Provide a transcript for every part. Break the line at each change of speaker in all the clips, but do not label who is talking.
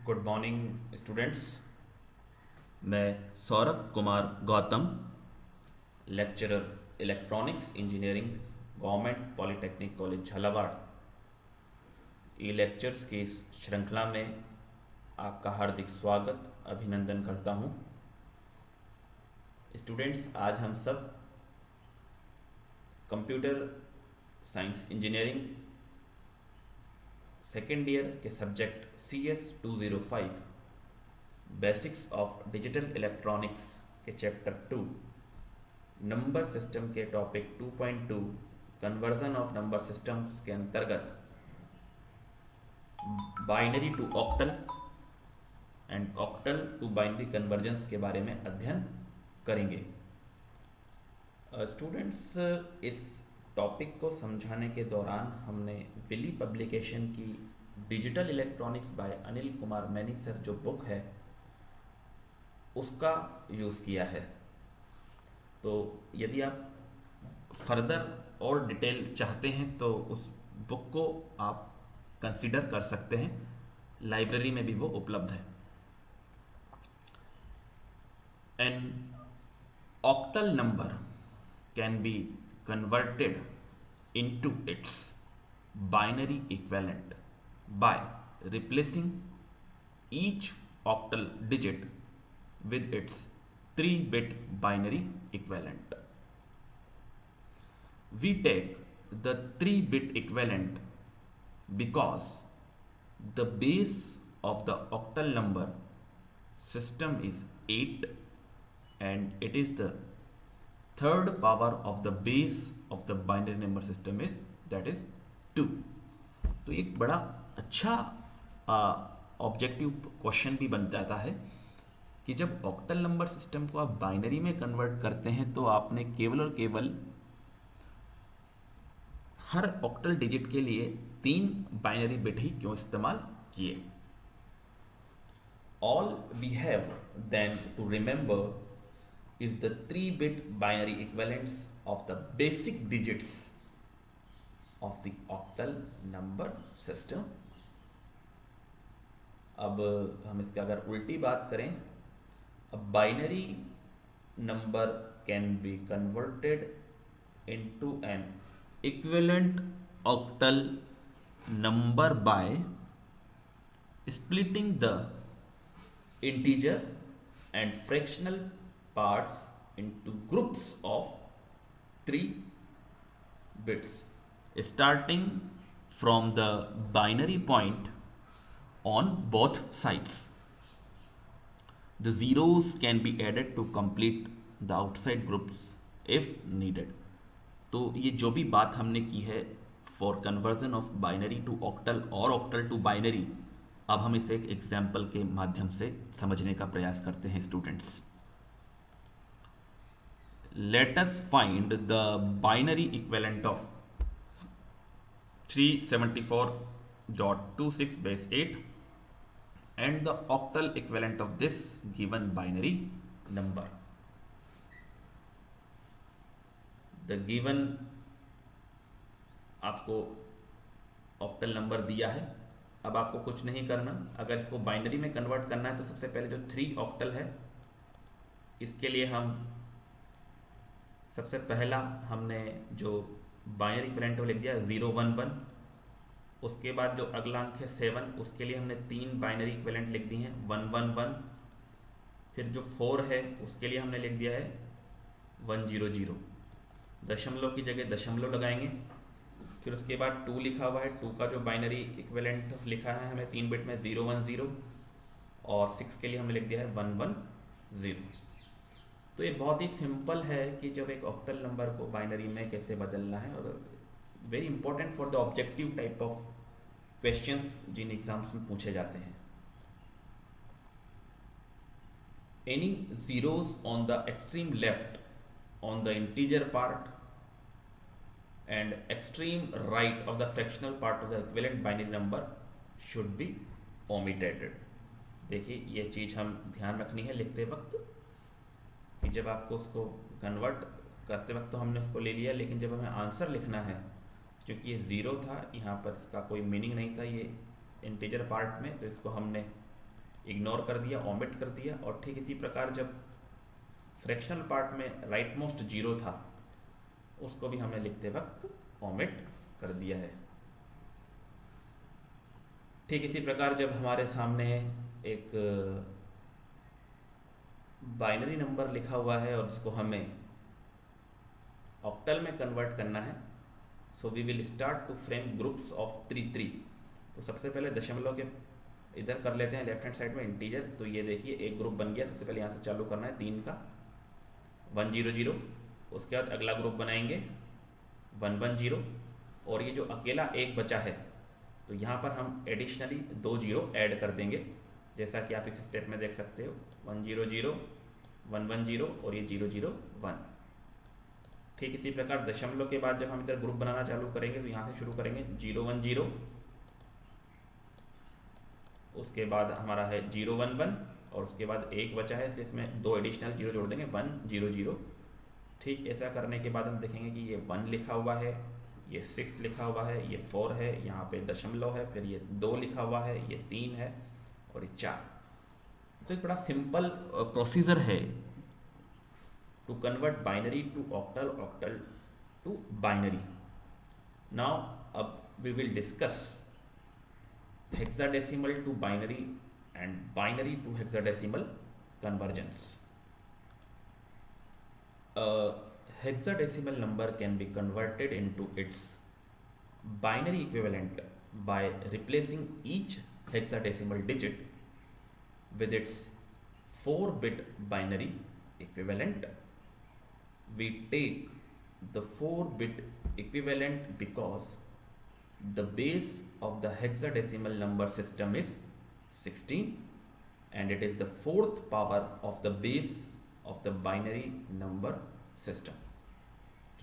Good morning students. मैं Saurabh Kumar Gautam, lecturer electronics engineering, government polytechnic college Jhalawar, E lectures की इस श्रृंखला में आपका हार्दिक स्वागत अभिनंदन करता हूं। स्टूडेंट्स, आज हम सब computer science engineering second year के subject CS 205 basics of digital electronics के चैप्टर 2 नंबर सिस्टम के topic 2.2 conversion of number systems के अंतर्गत binary to octal and octal to binary convergence के बारे में अध्ययन करेंगे। स्टूडेंट्स, इस टॉपिक को समझाने के दौरान हमने विली पब्लिकेशन की digital electronics by Anil Kumar Maini sir जो बुक है उसका यूज़ किया है। तो यदि आप फर्दर और डिटेल चाहते हैं तो उस बुक को आप कंसीडर कर सकते हैं, लाइब्रेरी में भी वो उपलब्ध है। An octal number can be converted into its binary equivalent by replacing each octal digit with its 3-bit binary equivalent. We take the 3-bit equivalent because the base of the octal number system is 8 and it is the third power of the base of the binary number system is that is 2। तो एक बड़ा अच्छा objective question भी बन जाता है कि जब ऑक्टल नंबर सिस्टम को आप बाइनरी में कन्वर्ट करते हैं तो आपने केवल और केवल हर ऑक्टल डिजिट के लिए 3 बाइनरी बिट ही क्यों इस्तेमाल किए। All we have then to remember is the 3-bit binary equivalents of the basic digits of the octal number system। अब हम इसका अगर उल्टी बात करें, अब binary number can be converted into an equivalent octal number by splitting the integer and fractional parts into groups of 3 bits starting from the binary point on both sides. The zeros can be added to complete the outside groups if needed। तो ये जो भी बात हमने की है for conversion of binary to octal और octal to binary, अब हम इसे एक एग्जाम्पल के माध्यम से समझने का प्रयास करते हैं। Students, let us find the binary equivalent of 374.26 base 8 and the octal equivalent of this given binary number। the given आपको ऑक्टल नंबर दिया है। अब आपको कुछ नहीं करना, अगर इसको बाइनरी में कन्वर्ट करना है तो सबसे पहले जो 3 ऑक्टल है इसके लिए हम सबसे पहला हमने जो बाइनरी इक्विवेलेंट लिख दिया 011। उसके बाद जो अगला अंक है 7, उसके लिए हमने 3 बाइनरी इक्विवेलेंट लिख दी हैं 111। फिर जो 4 है उसके लिए हमने लिख दिया है 100। दशमलव की जगह दशमलव लगाएंगे। फिर उसके बाद 2 लिखा हुआ है, 2 का जो बाइनरी इक्विवेलेंट लिखा है हमें 3 बिट में 010, और 6 के लिए हमने लिख दिया है 110। तो ये बहुत ही सिंपल है कि जब एक ऑक्टल नंबर को बाइनरी में कैसे बदलना है, और very important for the objective type of questions जिन एग्जाम्स में पूछे जाते हैं। Any zeros on the extreme left on the integer part and extreme right of the fractional part of the equivalent binary number should be omitted. देखिए, ये चीज़ हम ध्यान रखनी है लिखते वक्त कि जब आपको उसको कन्वर्ट करते वक्त तो हमने उसको ले लिया, लेकिन जब हमें आंसर लिखना है, क्योंकि ये 0 था यहाँ पर, इसका कोई मीनिंग नहीं था ये इंटीजर पार्ट में, तो इसको हमने इग्नोर कर दिया, ओमिट कर दिया। और ठीक इसी प्रकार जब फ्रैक्शनल पार्ट में राइट मोस्ट जीरो था उसको भी हमने लिखते वक्त ओमिट कर दिया है। ठीक इसी प्रकार जब हमारे सामने एक बाइनरी नंबर लिखा हुआ है और उसको हमें ऑक्टल में कन्वर्ट करना है, so we will start to frame groups of 3 3। तो सबसे पहले दशमलव के इधर कर लेते हैं लेफ्ट हैंड साइड में इंटीजर। तो ये देखिए एक ग्रुप बन गया। सबसे पहले यहाँ से चालू करना है 3 का 1 0 0। उसके बाद अगला ग्रुप बनाएंगे 1 1 0। और ये जो अकेला एक बचा है तो यहाँ पर हम एडिशनली 2 0 ऐड कर देंगे, जैसा कि आप इस स्टेप में देख सकते हो 1 0 0 1 1 0 और ये 0 0 1। ठीक इसी प्रकार दशमलव के बाद जब हम इधर ग्रुप बनाना चालू करेंगे तो यहाँ से शुरू करेंगे 0 1 0। उसके बाद हमारा है 0 1 1 और उसके बाद एक बचा है इसलिए इसमें 2 एडिशनल 0 जोड़ देंगे 1 0 0। ठीक ऐसा करने के बाद हम देखेंगे कि ये 1 लिखा हुआ है, ये 6 लिखा हुआ है, ये 4 है, यहाँ पे दशमलव है, फिर ये 2 लिखा हुआ है, ये 3 है और ये 4। तो एक बड़ा सिंपल प्रोसीजर है to convert binary to octal, octal to binary. Now अब we will discuss hexadecimal to binary and binary to hexadecimal convergence. A hexadecimal number can be converted into its binary equivalent by replacing each hexadecimal digit with its 4-bit binary equivalent. We take the 4-bit equivalent because the base of the hexadecimal number system is 16 and it is the 4th power of the base of the binary number system.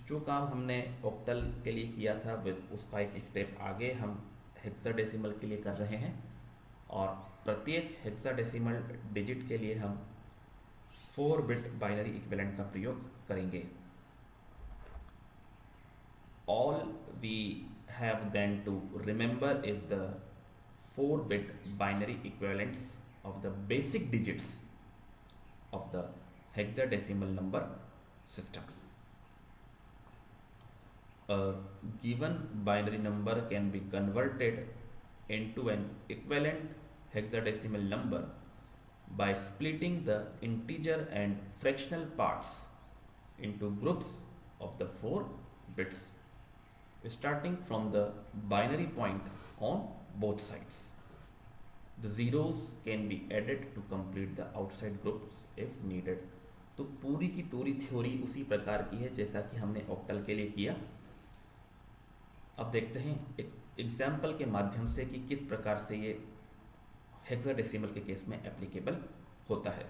जो काम हमने octal के लिए किया था उसका एक step आगे हम हेक्साडेसिमल के लिए कर रहे हैं और प्रत्येक हेक्साडेसिमल डिजिट के लिए हम 4-bit बाइनरी इक्विवेलेंट का प्रयोग करेंगे. All we have then to remember is the 4-bit binary equivalents of the basic digits of the hexadecimal number system. A given binary number can be converted into an equivalent hexadecimal number by splitting the integer and fractional parts into groups of the 4 bits, starting from the binary point on both sides. The zeros can be added to complete the outside groups if needed. तो पूरी की पूरी theory उसी प्रकार की है जैसा कि हमने ऑक्टल के लिए किया. अब देखते हैं एक एग्जाम्पल के माध्यम से कि किस प्रकार से ये हेक्साडेसिमल के केस में एप्लीकेबल होता है.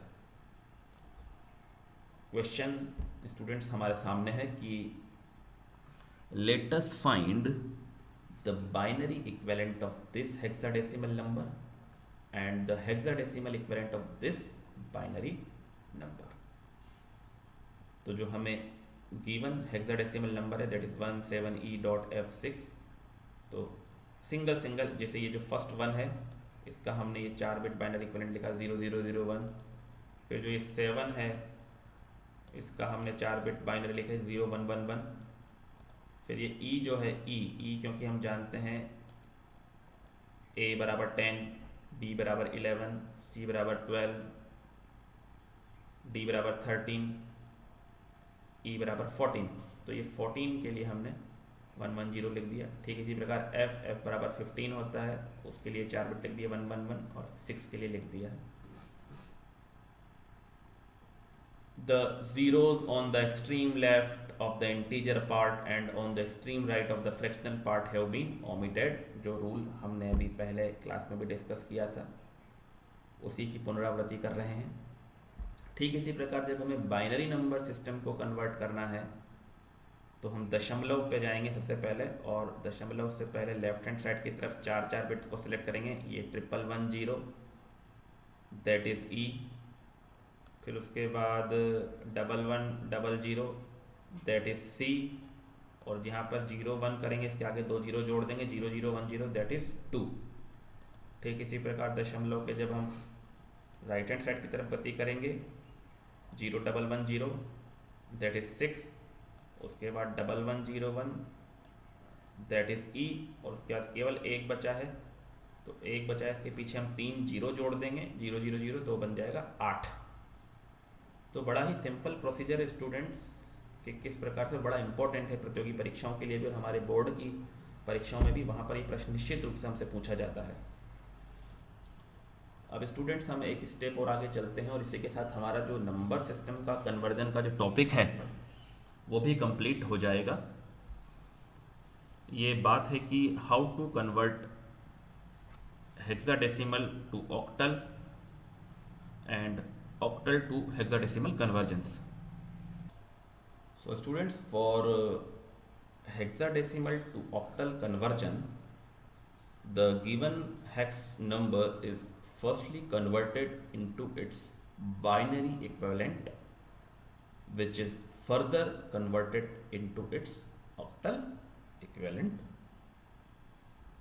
क्वेश्चन स्टूडेंट्स हमारे सामने है कि let us find the binary equivalent of this hexadecimal number and the hexadecimal equivalent of this binary number. तो जो हमें given hexadecimal number है that is 17E.F6. तो सिंगल जैसे ये जो फर्स्ट वन है इसका हमने ये 4-bit बाइनरी इक्विवेलेंट लिखा 0001. फिर जो ये 7 है इसका हमने 4-bit बाइनरी लिखा 0111. फिर ये E जो है E क्योंकि हम जानते हैं A बराबर 10, B बराबर 11, C बराबर 12, D बराबर 13, E बराबर 14. तो ये 14 के लिए हमने 110 लिख दिया. ठीक इसी प्रकार F बराबर 15 होता है, उसके लिए 4-bit लिख दिया 111 और 6 के लिए लिख दिया है. The zeros on the extreme left of the integer part and on the extreme right of the fractional part have been omitted. जो रूल हमने अभी पहले क्लास में भी डिस्कस किया था उसी की पुनरावृत्ति कर रहे हैं. ठीक इसी प्रकार जब हमें बाइनरी नंबर सिस्टम को कन्वर्ट करना है तो हम दशमलव पे जाएंगे सबसे पहले और दशमलव से पहले लेफ्ट हैंड साइड की तरफ 4 बिट्स को सिलेक्ट करेंगे. ये 1110 दैट इज E. फिर उसके बाद 1100 दैट इज C. और यहाँ पर 01 करेंगे इसके आगे 2 0 जोड़ देंगे 0010 दैट इज 2. ठीक इसी प्रकार दशमलव के जब हम राइट हैंड साइड की तरफ गति करेंगे 0110 दैट इज 6, उसके बाद 1101 दैट इज ई, और उसके बाद केवल एक बचा है, तो एक बचा है, इसके पीछे हम 3 जीरो जोड़ देंगे 000 तो बन जाएगा 8। तो बड़ा ही सिंपल प्रोसीजर है स्टूडेंट्स कि किस प्रकार से, बड़ा इंपॉर्टेंट है प्रतियोगी परीक्षाओं के लिए भी और हमारे बोर्ड की परीक्षाओं में भी, वहाँ पर ये प्रश्न निश्चित रूप से हमसे पूछा जाता है। अब स्टूडेंट्स हम एक स्टेप और आगे चलते हैं और इसी के साथ हमारा जो नंबर सिस्टम का कन्वर्जन का जो टॉपिक है वो भी कंप्लीट हो जाएगा। ये बात है कि how to convert hexadecimal to octal and octal to hexadecimal convergence. So students, for hexadecimal to octal conversion, the given hex number is firstly converted into its binary equivalent, which is further converted into its octal equivalent.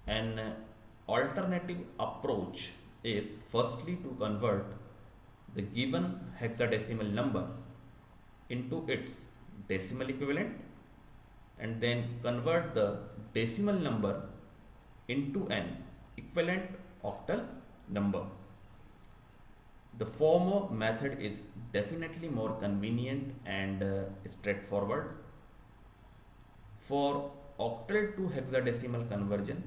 An alternative approach is firstly to convert the given hexadecimal number into its decimal equivalent and then convert the decimal number into an equivalent octal number. The former method is definitely more convenient and straightforward. For octal to hexadecimal conversion,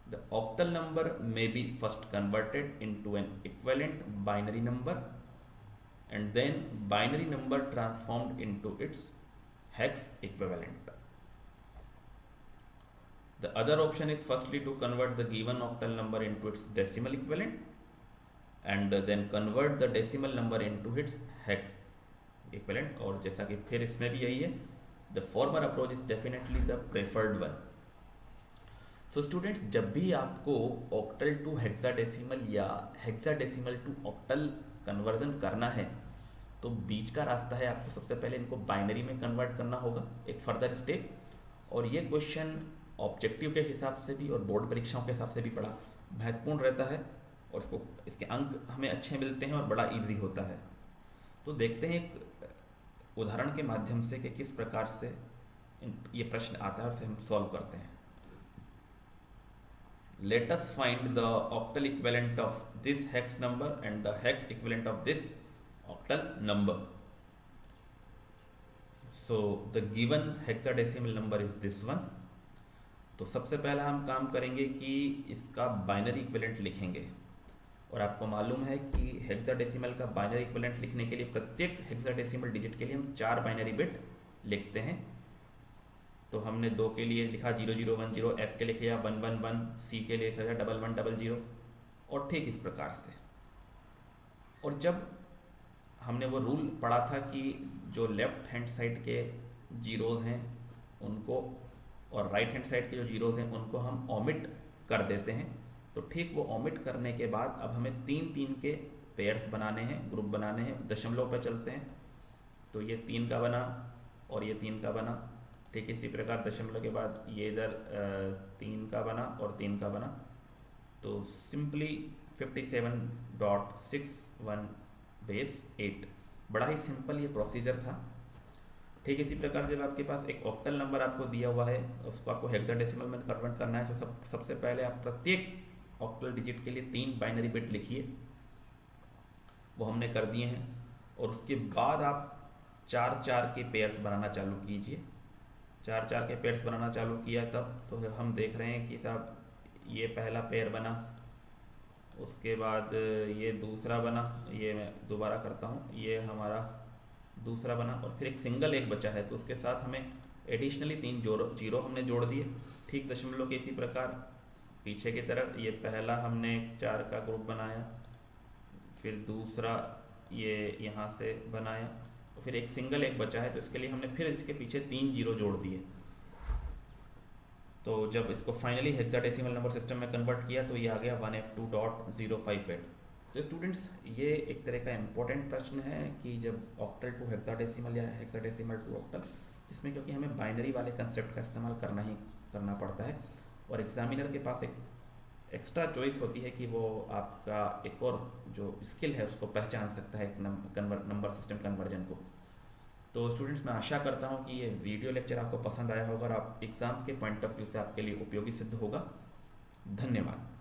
the octal number may be first converted into an equivalent binary number and then binary number transformed into its hex equivalent. The other option is firstly to convert the given octal number into its decimal equivalent and then convert the decimal number into its hex equivalent, और जैसा कि फिर इसमें भी यही है, the former approach is definitely the preferred one. So students, जब भी आपको ऑक्टल टू हेक्साडेसिमल या हेक्साडेसिमल टू ऑक्टल कन्वर्जन करना है तो बीच का रास्ता है, आपको सबसे पहले इनको बाइनरी में कन्वर्ट करना होगा, एक फर्दर स्टेप। और ये क्वेश्चन ऑब्जेक्टिव के हिसाब से भी और बोर्ड परीक्षाओं के हिसाब से भी बड़ा महत्वपूर्ण रहता है और इसके अंक हमें अच्छे मिलते हैं और बड़ा ईजी होता है। तो देखते हैं एक उदाहरण के माध्यम से कि किस प्रकार से ये प्रश्न आता है और उसे हम सॉल्व करते हैं। Let us find the octal equivalent of this hex number and the hex equivalent of this octal number. So the given hexadecimal number is this one. तो सबसे पहला हम काम करेंगे कि इसका बाइनरी इक्विवेलेंट लिखेंगे और आपको मालूम है कि हेक्साडेसिमल का बाइनरी इक्विवेलेंट लिखने के लिए प्रत्येक हेक्साडेसिमल डिजिट के लिए हम 4 बाइनरी बिट लिखते हैं। तो हमने 2 के लिए लिखा 0010, F के लिखे या 111, C के लिए लिखा 1100 और ठीक इस प्रकार से। और जब हमने वो रूल पढ़ा था कि जो लेफ्ट हैंड साइड के जीरोज़ हैं उनको और राइट हैंड साइड के जो जीरोज़ हैं उनको हम ओमिट कर देते हैं, तो ठीक वो ओमिट करने के बाद अब हमें 3-3 के पेयर्स बनाने हैं, ग्रुप बनाने हैं, दशमलव पे चलते हैं। तो ये 3 का बना और ये 3 का बना, ठीक इसी प्रकार दशमलव के बाद ये इधर 3 का बना और 3 का बना। तो सिंपली 57.61 बेस 8, बड़ा ही सिंपल ये प्रोसीजर था। ठीक इसी प्रकार जब आपके पास एक ऑक्टल नंबर आपको दिया हुआ है, उसको आपको हेक्साडेसिमल में कन्वर्ट करना है, तो सबसे पहले आप प्रत्येक ऑक्टल डिजिट के लिए 3 बाइनरी बिट लिखिए, वो हमने कर दिए हैं। और उसके बाद आप 4-4 के पेयर्स बनाना चालू कीजिए। 4-4 के पेयर्स बनाना चालू किया तब तो हम देख रहे हैं कि साहब ये पहला पेयर बना, उसके बाद ये दूसरा बना, ये मैं दोबारा करता हूँ, ये हमारा दूसरा बना और फिर एक सिंगल एक बचा है, तो उसके साथ हमें एडिशनली 3 जीरो हमने जोड़ दिए। ठीक दशमलव के इसी प्रकार पीछे की तरफ ये पहला हमने 4 का ग्रुप बनाया, फिर दूसरा ये यहाँ से बनाया, फिर एक सिंगल एक बचा है, तो इसके लिए हमने फिर इसके पीछे 3 जीरो जोड़ दिए। तो जब इसको फाइनली हेक्साडेसिमल नंबर सिस्टम में कन्वर्ट किया तो ये आ गया 1F2.058। तो स्टूडेंट्स, ये एक तरह का इम्पोर्टेंट प्रश्न है कि जब ऑक्टल टू हेक्साडेसिमल या हेक्साडेसिमल टू ऑक्टल, जिसमें क्योंकि हमें बाइनरी वाले कंसेप्ट का इस्तेमाल करना पड़ता है और एग्जामिनर के पास एक एक्स्ट्रा चॉइस होती है कि वो आपका एक और जो स्किल है उसको पहचान सकता है, नंबर सिस्टम कन्वर्जन को। तो स्टूडेंट्स, मैं आशा करता हूँ कि ये वीडियो लेक्चर आपको पसंद आया होगा और आप एग्ज़ाम के पॉइंट ऑफ व्यू से आपके लिए उपयोगी सिद्ध होगा। धन्यवाद।